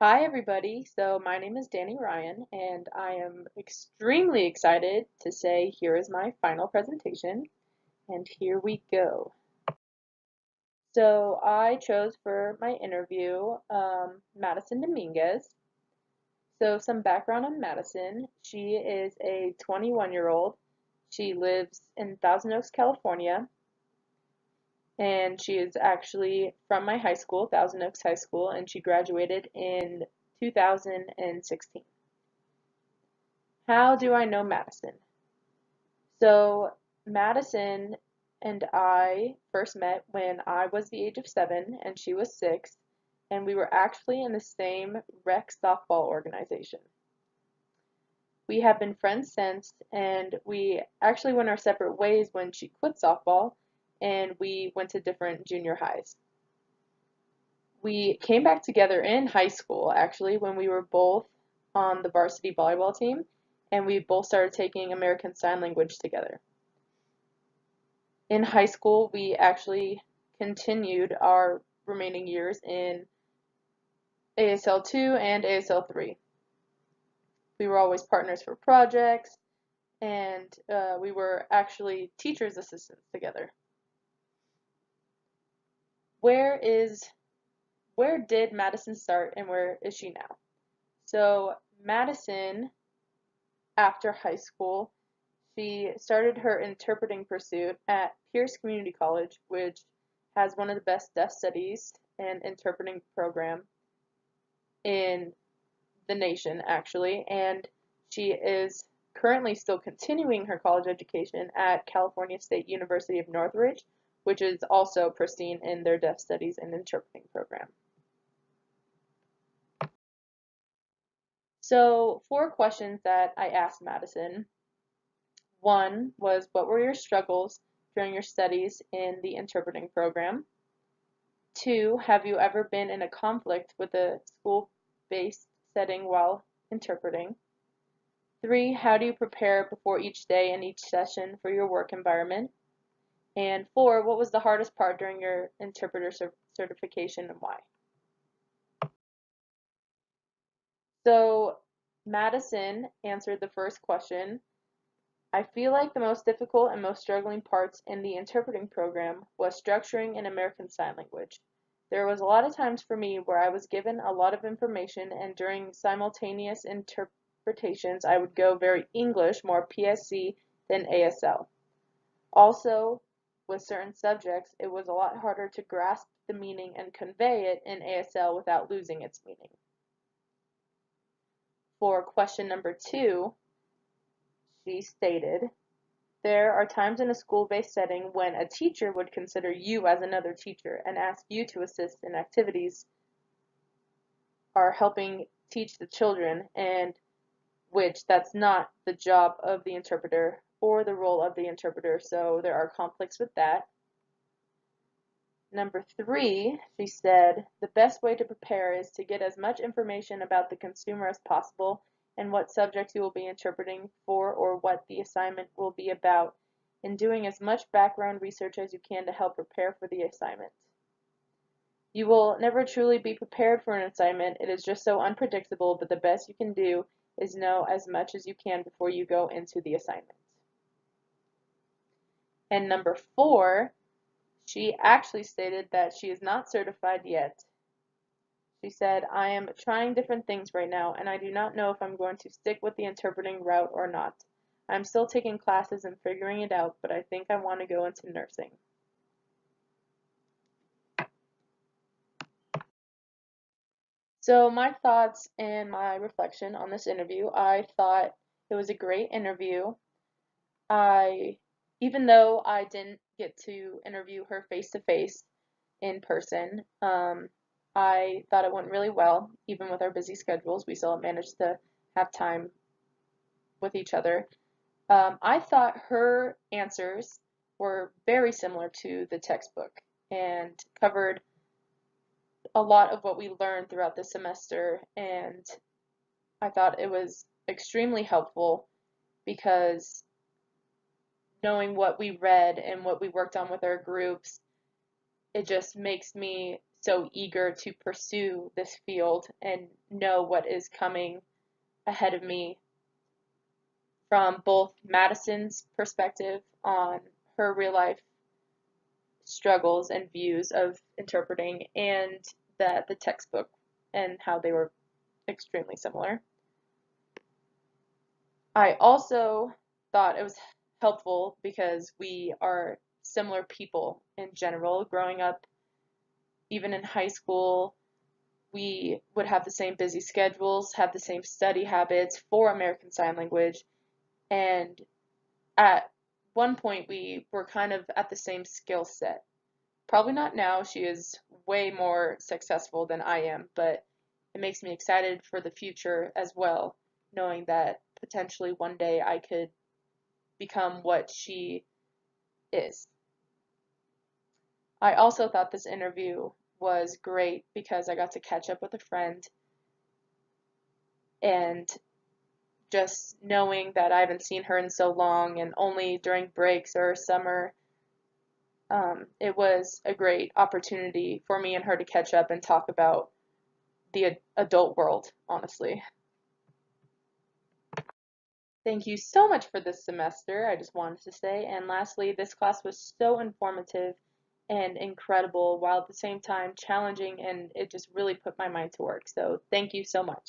Hi, everybody. So, my name is Danny Ryan, and I am extremely excited to say here is my final presentation, and here we go. So, I chose for my interview Madison Dominguez. So, some background on Madison. She is a 21-year-old. She lives in Thousand Oaks, California, and she is actually from my high school, Thousand Oaks High School, and she graduated in 2016. How do I know Madison? So, Madison and I first met when I was the age of 7 and she was 6, and we were actually in the same rec softball organization. We have been friends since, and we actually went our separate ways when she quit softball and we went to different junior highs. We came back together in high school, actually, when we were both on the varsity volleyball team, and we both started taking American Sign Language together. In high school, we actually continued our remaining years in ASL 2 and ASL 3. We were always partners for projects, and we were actually teacher's assistants together. Where is where did Madison start and where is she now? So Madison, after high school, she started her interpreting pursuit at Pierce Community College, which has one of the best deaf studies and interpreting program in the nation, actually, and she is currently still continuing her college education at California State University of Northridge, which is also pristine in their deaf studies and interpreting program. So, 4 questions that I asked Madison. One was, what were your struggles during your studies in the interpreting program? Two, have you ever been in a conflict with a school-based setting while interpreting? Three, how do you prepare before each day and each session for your work environment? And four, what was the hardest part during your interpreter certification and why? So Madison answered the first question. I feel like the most difficult and most struggling parts in the interpreting program was structuring in American Sign Language. There was a lot of times for me where I was given a lot of information, and during simultaneous interpretations I would go very English, more PSC than ASL. Also, with certain subjects, it was a lot harder to grasp the meaning and convey it in ASL without losing its meaning. For question number 2, she stated, there are times in a school-based setting when a teacher would consider you as another teacher and ask you to assist in activities are helping teach the children, and which that's not the job of the interpreter or the role of the interpreter, so there are conflicts with that. Number 3, she said, the best way to prepare is to get as much information about the consumer as possible and what subjects you will be interpreting for or what the assignment will be about, and doing as much background research as you can to help prepare for the assignment. You will never truly be prepared for an assignment. It is just so unpredictable, but the best you can do is know as much as you can before you go into the assignment. And number 4, she actually stated that she is not certified yet. She said, I am trying different things right now, and I do not know if I'm going to stick with the interpreting route or not. I'm still taking classes and figuring it out, but I think I want to go into nursing. So my thoughts and my reflection on this interview, I thought it was a great interview. I, even though I didn't get to interview her face to face in person, I thought it went really well. Even with our busy schedules, we still managed to have time with each other. I thought her answers were very similar to the textbook and covered a lot of what we learned throughout the semester, and I thought it was extremely helpful because knowing what we read and what we worked on with our groups, it just makes me so eager to pursue this field and know what is coming ahead of me from both Madison's perspective on her real life struggles and views of interpreting, and that the textbook and how they were extremely similar. I also thought it was helpful because we are similar people in general. Growing up, even in high school, we would have the same busy schedules, have the same study habits for American Sign Language, and at one point we were kind of at the same skill set. Probably not now, she is way more successful than I am, but it makes me excited for the future as well, knowing that potentially one day I could become what she is. I also thought this interview was great because I got to catch up with a friend, and just knowing that I haven't seen her in so long and only during breaks or summer, it was a great opportunity for me and her to catch up and talk about the adult world, honestly. Thank you so much for this semester, I just wanted to say. And lastly, this class was so informative and incredible while at the same time challenging, and it just really put my mind to work. So thank you so much.